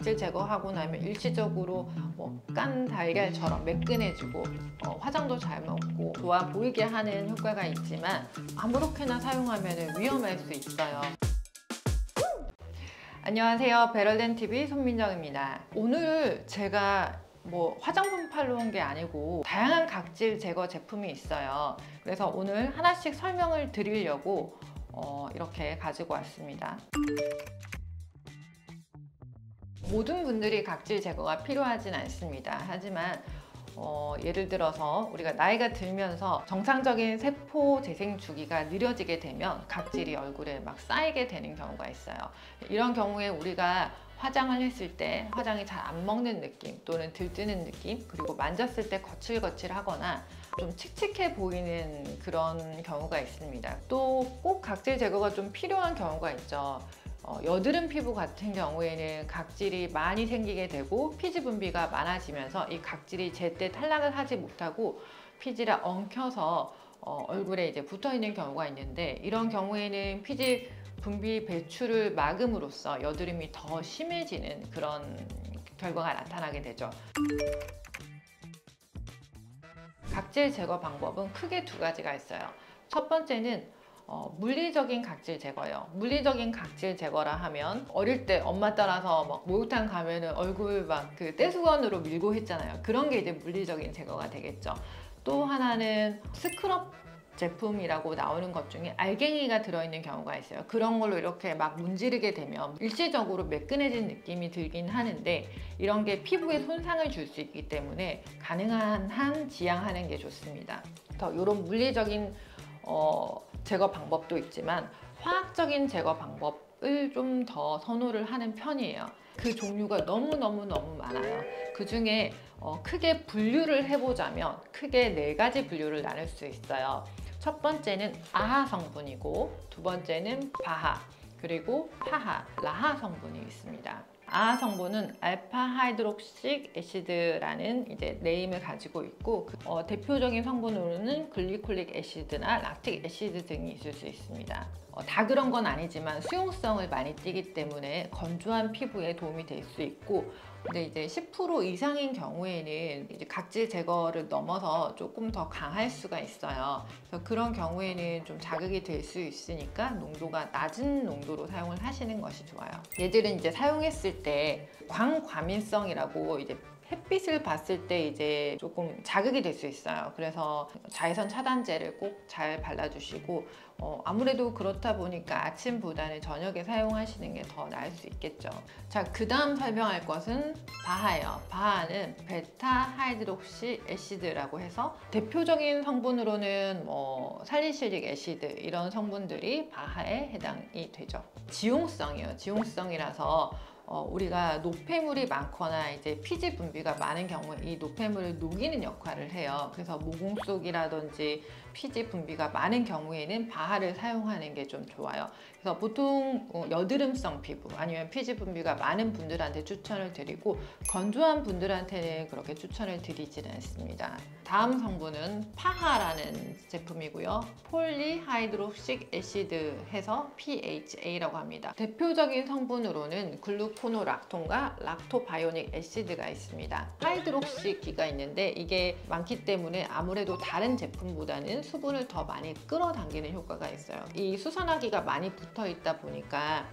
각질 제거하고 나면 일시적으로 깐 달걀처럼 매끈해지고 화장도 잘 먹고 좋아 보이게 하는 효과가 있지만 아무렇게나 사용하면 위험할 수 있어요. 안녕하세요, 베럴덴TV 손민정입니다. 오늘 제가 화장품 팔러 온 게 아니고 다양한 각질 제거 제품이 있어요. 그래서 오늘 하나씩 설명을 드리려고 이렇게 가지고 왔습니다. 모든 분들이 각질 제거가 필요하진 않습니다. 하지만 예를 들어서 우리가 나이가 들면서 정상적인 세포 재생 주기가 느려지게 되면 각질이 얼굴에 막 쌓이게 되는 경우가 있어요. 이런 경우에 우리가 화장을 했을 때 화장이 잘 안 먹는 느낌 또는 들뜨는 느낌, 그리고 만졌을 때 거칠거칠하거나 좀 칙칙해 보이는 그런 경우가 있습니다. 또 꼭 각질 제거가 좀 필요한 경우가 있죠. 여드름 피부 같은 경우에는 각질이 많이 생기게 되고 피지 분비가 많아지면서 이 각질이 제때 탈락을 하지 못하고 피지가 엉켜서 얼굴에 이제 붙어 있는 경우가 있는데, 이런 경우에는 피지 분비 배출을 막음으로써 여드름이 더 심해지는 그런 결과가 나타나게 되죠. 각질 제거 방법은 크게 두 가지가 있어요. 첫 번째는 물리적인 각질 제거예요. 물리적인 각질 제거라 하면 어릴 때 엄마 따라서 막 목욕탕 가면은 얼굴 막 그 떼수건으로 밀고 했잖아요. 그런 게 이제 물리적인 제거가 되겠죠. 또 하나는 스크럽 제품이라고 나오는 것 중에 알갱이가 들어있는 경우가 있어요. 그런 걸로 이렇게 막 문지르게 되면 일시적으로 매끈해진 느낌이 들긴 하는데, 이런 게 피부에 손상을 줄 수 있기 때문에 가능한 한 지양하는 게 좋습니다. 그래서 이런 물리적인 제거 방법도 있지만 화학적인 제거 방법을 좀 더 선호를 하는 편이에요. 그 종류가 너무 많아요. 그 중에 크게 분류를 해보자면 크게 4가지 분류를 나눌 수 있어요. 첫 번째는 아하 성분이고, 두 번째는 바하, 그리고 파하, 라하 성분이 있습니다. 아하 성분은 알파 하이드록식 애시드라는 이제 네임을 가지고 있고, 대표적인 성분으로는 글리콜릭 애시드나 락틱 애시드 등이 있을 수 있습니다. 다 그런 건 아니지만 수용성을 많이 띠기 때문에 건조한 피부에 도움이 될 수 있고, 근데 이제 10% 이상인 경우에는 이제 각질 제거를 넘어서 조금 더 강할 수가 있어요. 그래서 그런 경우에는 좀 자극이 될 수 있으니까 농도가 낮은 농도로 사용을 하시는 것이 좋아요. 얘들은 이제 사용했을 때 광과민성이라고 이제 햇빛을 봤을 때 이제 조금 자극이 될 수 있어요. 그래서 자외선 차단제를 꼭 잘 발라주시고, 아무래도 그렇다 보니까 아침보다는 저녁에 사용하시는 게 더 나을 수 있겠죠. 자, 그 다음 설명할 것은 바하예요. 바하는 베타 하이드록시 애시드라고 해서 대표적인 성분으로는 살리실릭 애시드 이런 성분들이 바하에 해당이 되죠. 지용성이에요. 지용성이라서 우리가 노폐물이 많거나 이제 피지 분비가 많은 경우에 이 노폐물을 녹이는 역할을 해요. 그래서 모공 속이라든지 피지 분비가 많은 경우에는 바하를 사용하는 게 좀 좋아요. 그래서 보통 여드름성 피부 아니면 피지 분비가 많은 분들한테 추천을 드리고, 건조한 분들한테는 그렇게 추천을 드리지는 않습니다. 다음 성분은 파하라는 제품이고요. 폴리하이드록식 애시드 해서 PHA라고 합니다. 대표적인 성분으로는 글루코노락톤과 락토바이오닉 애시드가 있습니다. 하이드록시기가 있는데 이게 많기 때문에 아무래도 다른 제품보다는 수분을 더 많이 끌어당기는 효과가 있어요. 이 수선화기가 많이 붙어 있다 보니까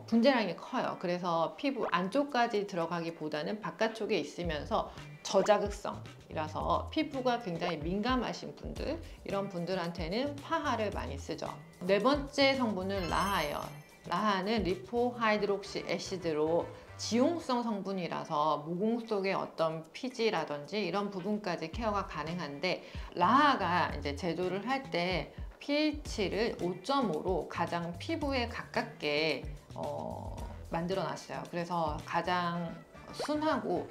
분재량이 커요. 그래서 피부 안쪽까지 들어가기보다는 바깥쪽에 있으면서 저자극성이라서 피부가 굉장히 민감하신 분들, 이런 분들한테는 파하를 많이 쓰죠. 네 번째 성분은 라하예요. 라하는 리포하이드록시 애시드로 지용성 성분이라서 모공 속의 어떤 피지라든지 이런 부분까지 케어가 가능한데, 라하가 이제 제조를 할 때 pH를 5.5로 가장 피부에 가깝게 만들어 놨어요. 그래서 가장 순하고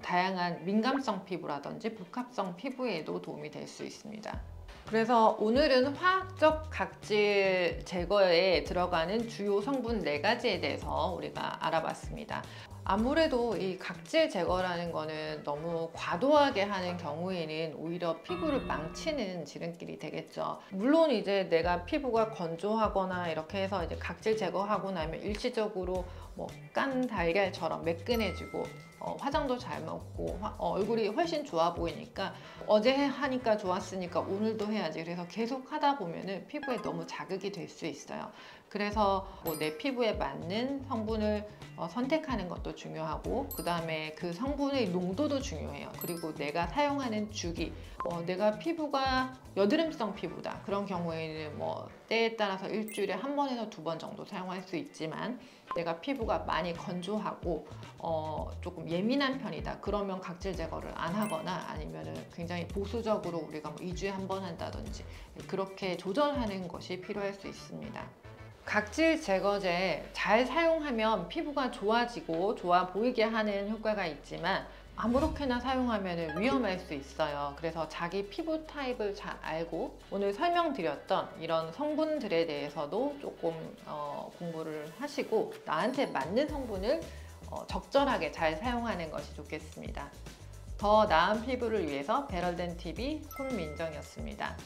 다양한 민감성 피부라든지 복합성 피부에도 도움이 될 수 있습니다. 그래서 오늘은 화학적 각질 제거에 들어가는 주요 성분 4가지에 대해서 우리가 알아봤습니다. 아무래도 이 각질 제거라는 거는 너무 과도하게 하는 경우에는 오히려 피부를 망치는 지름길이 되겠죠. 물론 이제 내가 피부가 건조하거나 이렇게 해서 이제 각질 제거하고 나면 일시적으로 뭐 깐 달걀처럼 매끈해지고 화장도 잘 먹고 얼굴이 훨씬 좋아 보이니까 어제 하니까 좋았으니까 오늘도 해야지, 그래서 계속 하다 보면은 피부에 너무 자극이 될 수 있어요. 그래서 뭐 내 피부에 맞는 성분을 선택하는 것도 중요하고, 그 다음에 그 성분의 농도도 중요해요. 그리고 내가 사용하는 주기, 내가 피부가 여드름성 피부다 그런 경우에는 뭐 때에 따라서 일주일에 한 번에서 두 번 정도 사용할 수 있지만, 내가 피부가 많이 건조하고 조금 예민한 편이다 그러면 각질 제거를 안 하거나, 아니면은 굉장히 보수적으로 우리가 뭐 2주에 한 번 한다든지 그렇게 조절하는 것이 필요할 수 있습니다. 각질 제거제 잘 사용하면 피부가 좋아지고 좋아 보이게 하는 효과가 있지만, 아무렇게나 사용하면 위험할 수 있어요. 그래서 자기 피부 타입을 잘 알고 오늘 설명드렸던 이런 성분들에 대해서도 조금 공부를 하시고 나한테 맞는 성분을 적절하게 잘 사용하는 것이 좋겠습니다. 더 나은 피부를 위해서 베럴덴TV 손민정이었습니다.